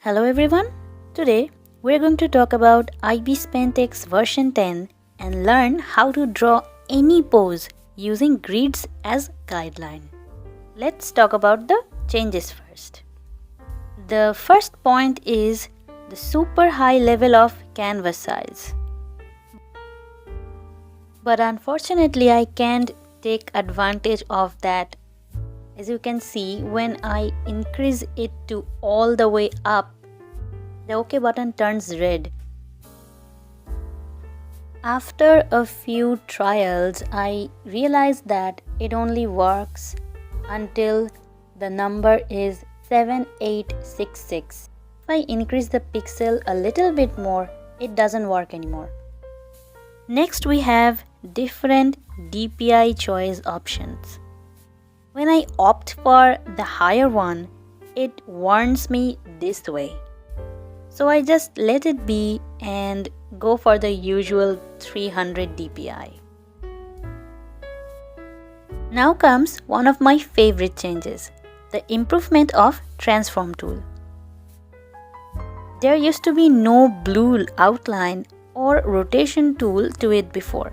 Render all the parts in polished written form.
Hello everyone, today we're going to talk about IbisPaint X version 10 and learn how to draw any pose using grids as guideline. Let's talk about the changes first. The first point is the super high level of canvas size. But unfortunately I can't take advantage of that. As you can see, when I increase it to all the way up, the OK button turns red. After a few trials, I realized that it only works until the number is 7866. If I increase the pixel a little bit more, it doesn't work anymore. Next, we have different DPI choice options. When I opt for the higher one, it warns me this way. So I just let it be and go for the usual 300 DPI. Now comes one of my favorite changes, the improvement of transform tool. There used to be no blue outline or rotation tool to it before.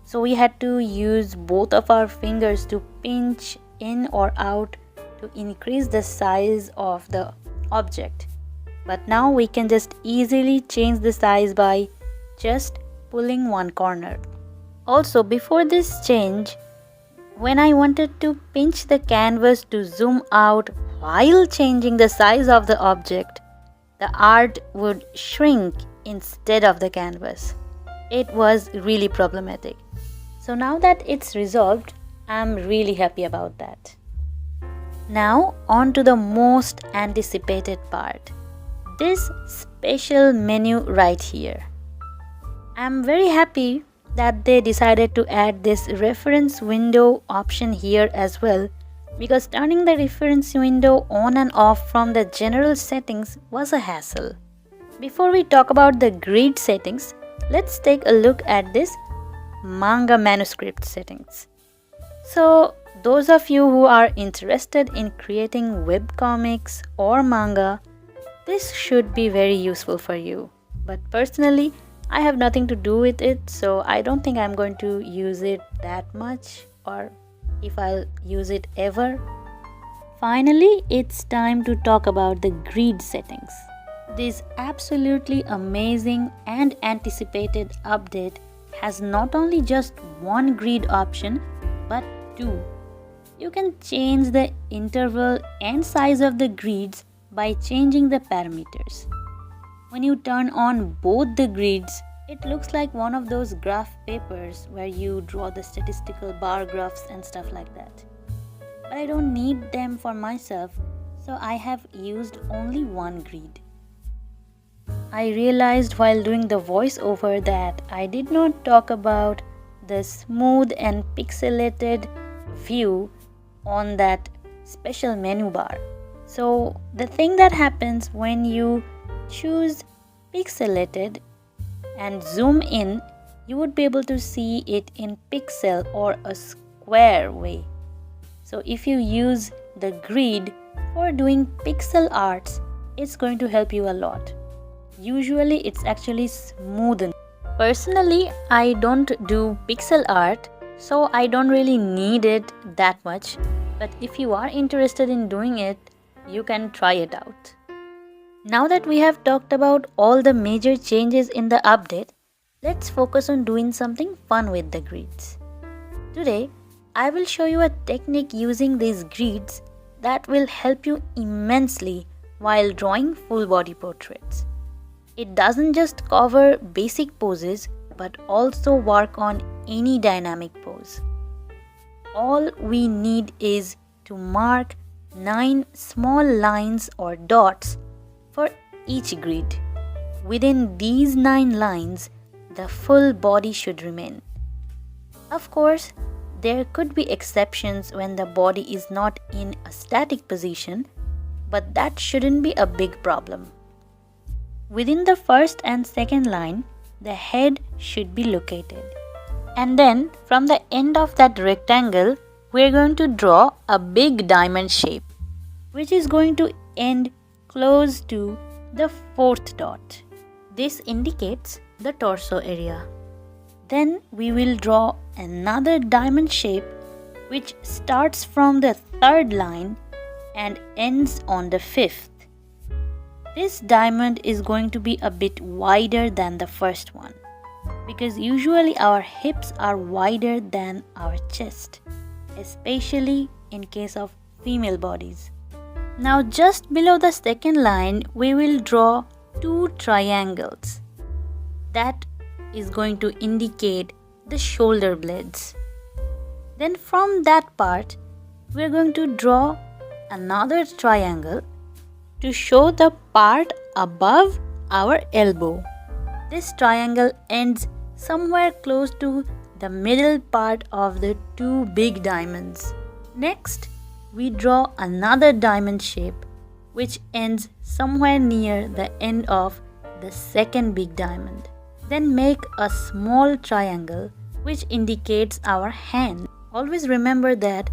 So we had to use both of our fingers to pinch in or out to increase the size of the object. But now we can just easily change the size by just pulling one corner. Also, before this change, when I wanted to pinch the canvas to zoom out while changing the size of the object, the art would shrink instead of the canvas. It was really problematic. So now that it's resolved, I'm really happy about that. Now on to the most anticipated part, this special menu right here. I'm very happy that they decided to add this reference window option here as well, because turning the reference window on and off from the general settings was a hassle. Before we talk about the grid settings, let's take a look at this Manga Manuscript settings. So those of you who are interested in creating webcomics or manga, this should be very useful for you. But personally, I have nothing to do with it, so I don't think I'm going to use it that much, or if I'll use it ever. Finally, it's time to talk about the grid settings. This absolutely amazing and anticipated update has not only just one grid option, but two. You can change the interval and size of the grids by changing the parameters. When you turn on both the grids, it looks like one of those graph papers where you draw the statistical bar graphs and stuff like that. But I don't need them for myself, so I have used only one grid. I realized while doing the voiceover that I did not talk about the smooth and pixelated view on that special menu bar. So the thing that happens when you choose pixelated and zoom in, you would be able to see it in pixel or a square way. So if you use the grid for doing pixel arts, it's going to help you a lot. Usually it's actually smoothened. Personally, I don't do pixel art, so I don't really need it that much. But if you are interested in doing it, you can try it out. Now that we have talked about all the major changes in the update, let's focus on doing something fun with the grids. Today, I will show you a technique using these grids that will help you immensely while drawing full body portraits. It doesn't just cover basic poses, but also work on any dynamic pose. All we need is to mark 9 small lines or dots for each grid. Within these 9 lines, the full body should remain. Of course, there could be exceptions when the body is not in a static position, but that shouldn't be a big problem. Within the first and second line, the head should be located. And then from the end of that rectangle, we're going to draw a big diamond shape, which is going to end close to the fourth dot. This indicates the torso area. Then we will draw another diamond shape which starts from the third line and ends on the fifth. This diamond is going to be a bit wider than the first one because usually our hips are wider than our chest, especially in case of female bodies. Now just below the second line, we will draw two triangles. That is going to indicate the shoulder blades. Then from that part, we are going to draw another triangle to show the part above our elbow. This triangle ends somewhere close to the middle part of the two big diamonds. Next, we draw another diamond shape which ends somewhere near the end of the second big diamond. Then make a small triangle which indicates our hand. Always remember that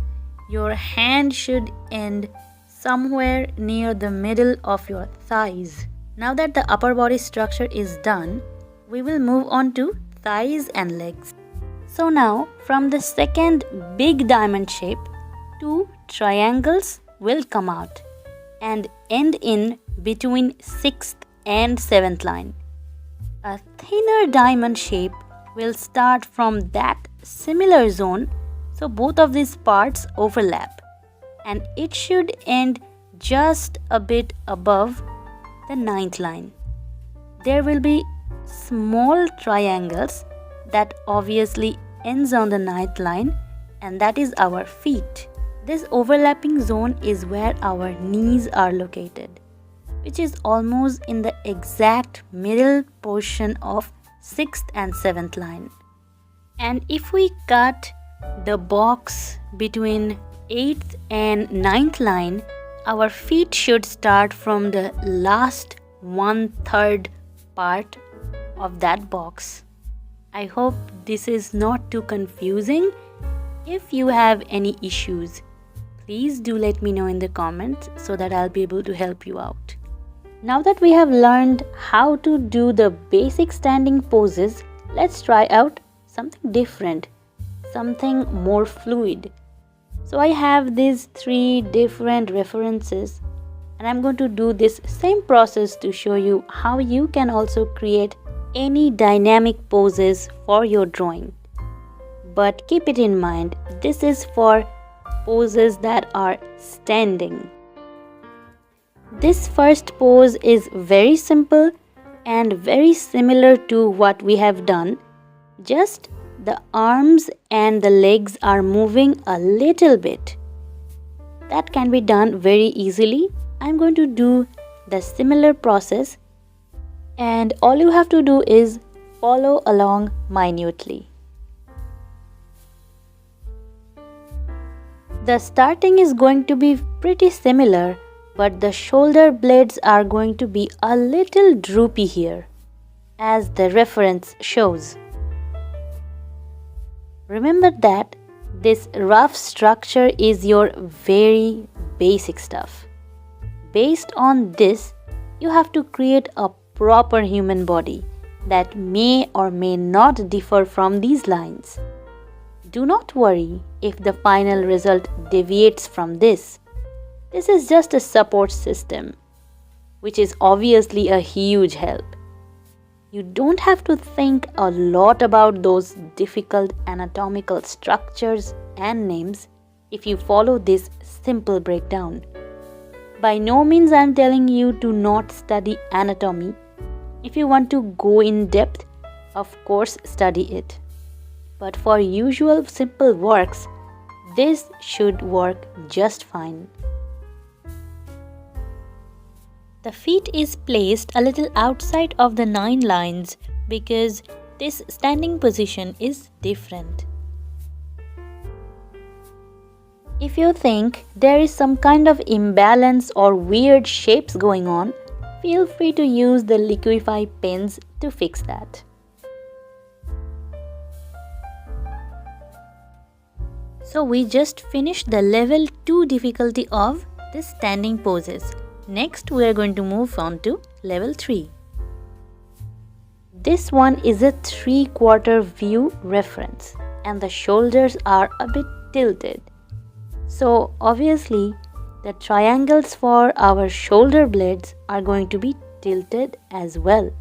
your hand should end somewhere near the middle of your thighs. Now that the upper body structure is done, we will move on to thighs and legs. So now from the second big diamond shape, two triangles will come out and end in between 6th and 7th line. A thinner diamond shape will start from that similar zone, so both of these parts overlap, and it should end just a bit above the 9th line. There will be small triangles that obviously ends on the 9th line, and that is our feet. This overlapping zone is where our knees are located, which is almost in the exact middle portion of 6th and 7th line. And if we cut the box between 8th and 9th line, our feet should start from the last 1/3 part of that box. I hope this is not too confusing. If you have any issues, please do let me know in the comments so that I'll be able to help you out. Now that we have learned how to do the basic standing poses, let's try out something different, something more fluid. So I have these 3 different references, and I'm going to do this same process to show you how you can also create any dynamic poses for your drawing. But keep it in mind, this is for poses that are standing. This first pose is very simple and very similar to what we have done, just the arms and the legs are moving a little bit. That can be done very easily. I'm going to do the similar process, and all you have to do is follow along minutely. The starting is going to be pretty similar, but the shoulder blades are going to be a little droopy here, as the reference shows. Remember that this rough structure is your very basic stuff. Based on this, you have to create a proper human body that may or may not differ from these lines. Do not worry if the final result deviates from this. This is just a support system, which is obviously a huge help. You don't have to think a lot about those difficult anatomical structures and names if you follow this simple breakdown. By no means I am telling you to not study anatomy. If you want to go in depth, of course study it. But for usual simple works, this should work just fine. The feet is placed a little outside of the 9 lines because this standing position is different. If you think there is some kind of imbalance or weird shapes going on, feel free to use the liquify pens to fix that. So we just finished the level 2 difficulty of the standing poses. Next, we are going to move on to level 3. This one is a 3/4 view reference and the shoulders are a bit tilted. So obviously, the triangles for our shoulder blades are going to be tilted as well.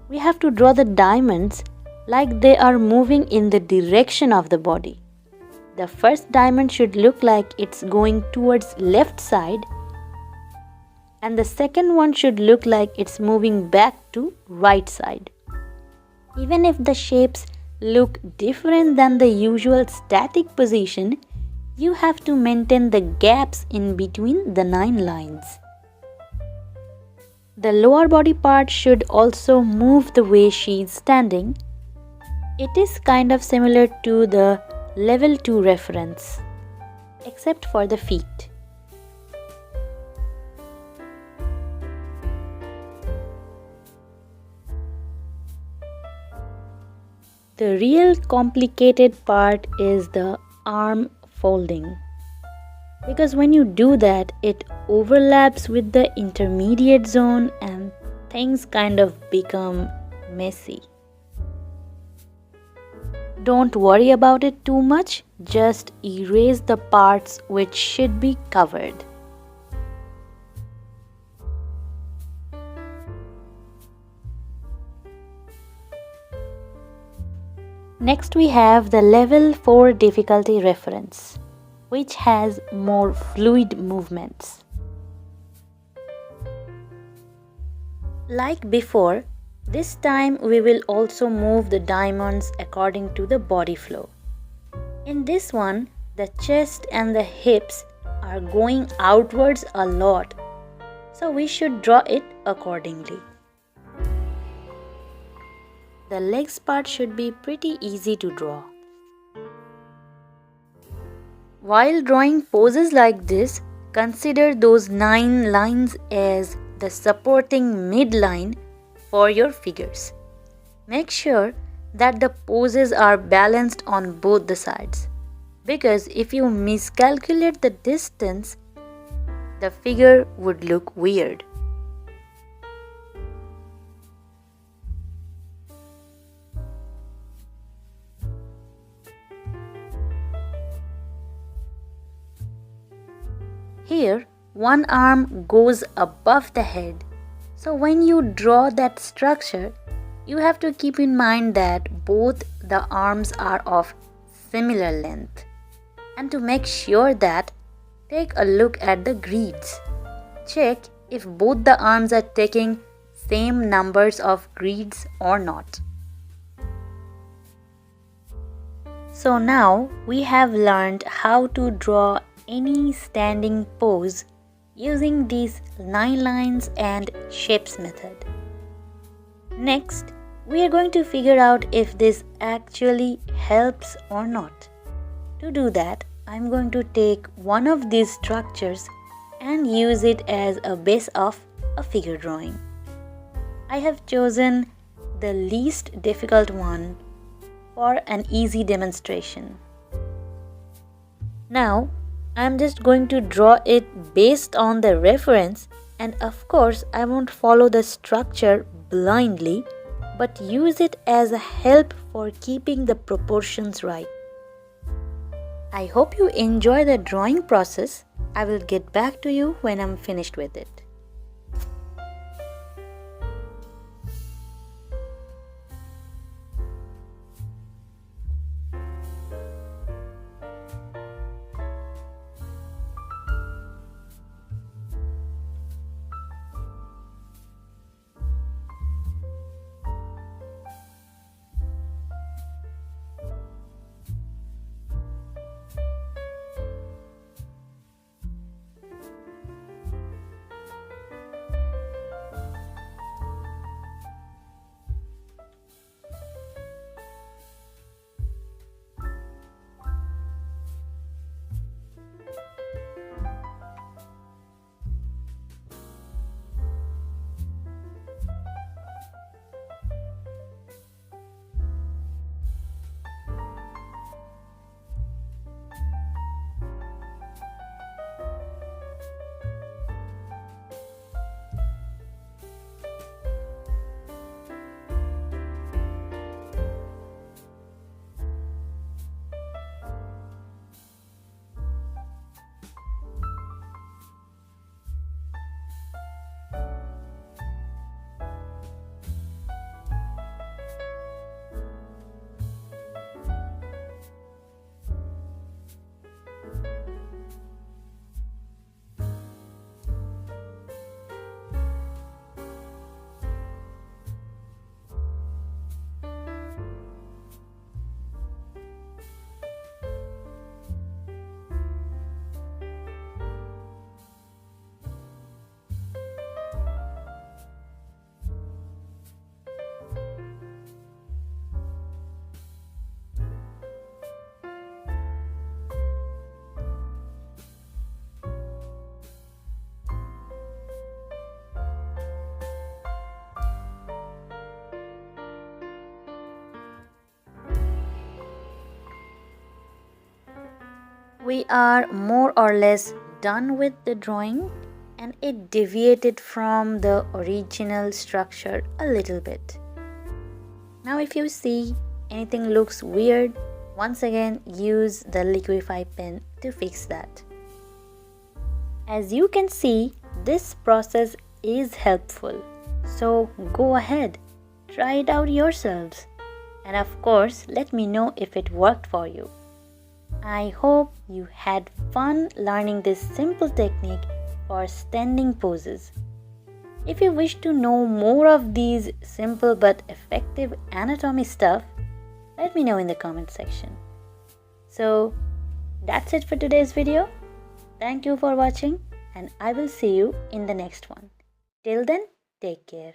We have to draw the diamonds like they are moving in the direction of the body. The first diamond should look like it's going towards left side and the second one should look like it's moving back to right side. Even if the shapes look different than the usual static position, you have to maintain the gaps in between the 9 lines. The lower body part should also move the way she is standing. It is kind of similar to the level 2 reference, except for the feet. The real complicated part is the arm folding, because when you do that, it overlaps with the intermediate zone and things kind of become messy. Don't worry about it too much, just erase the parts which should be covered. Next we have the level 4 difficulty reference, which has more fluid movements. Like before, this time we will also move the diamonds according to the body flow. In this one, the chest and the hips are going outwards a lot, so we should draw it accordingly. The legs part should be pretty easy to draw. While drawing poses like this, consider those 9 lines as the supporting midline for your figures. Make sure that the poses are balanced on both the sides, because if you miscalculate the distance, the figure would look weird. Here, one arm goes above the head. So when you draw that structure, you have to keep in mind that both the arms are of similar length. And to make sure that, take a look at the greads. Check if both the arms are taking same numbers of greads or not. So now we have learned how to draw any standing pose using these 9 lines and shapes method. Next, we are going to figure out if this actually helps or not. To do that, I am going to take one of these structures and use it as a base of a figure drawing. I have chosen the least difficult one for an easy demonstration. Now, I am just going to draw it based on the reference, and of course I won't follow the structure blindly but use it as a help for keeping the proportions right. I hope you enjoy the drawing process. I will get back to you when I'm finished with it. We are more or less done with the drawing, and it deviated from the original structure a little bit. Now if you see anything looks weird, once again use the liquify pen to fix that. As you can see, this process is helpful, so go ahead, try it out yourselves, and of course let me know if it worked for you. I hope you had fun learning this simple technique for standing poses. If you wish to know more of these simple but effective anatomy stuff, let me know in the comment section. So that's it for today's video. Thank you for watching, and I will see you in the next one. Till then, take care.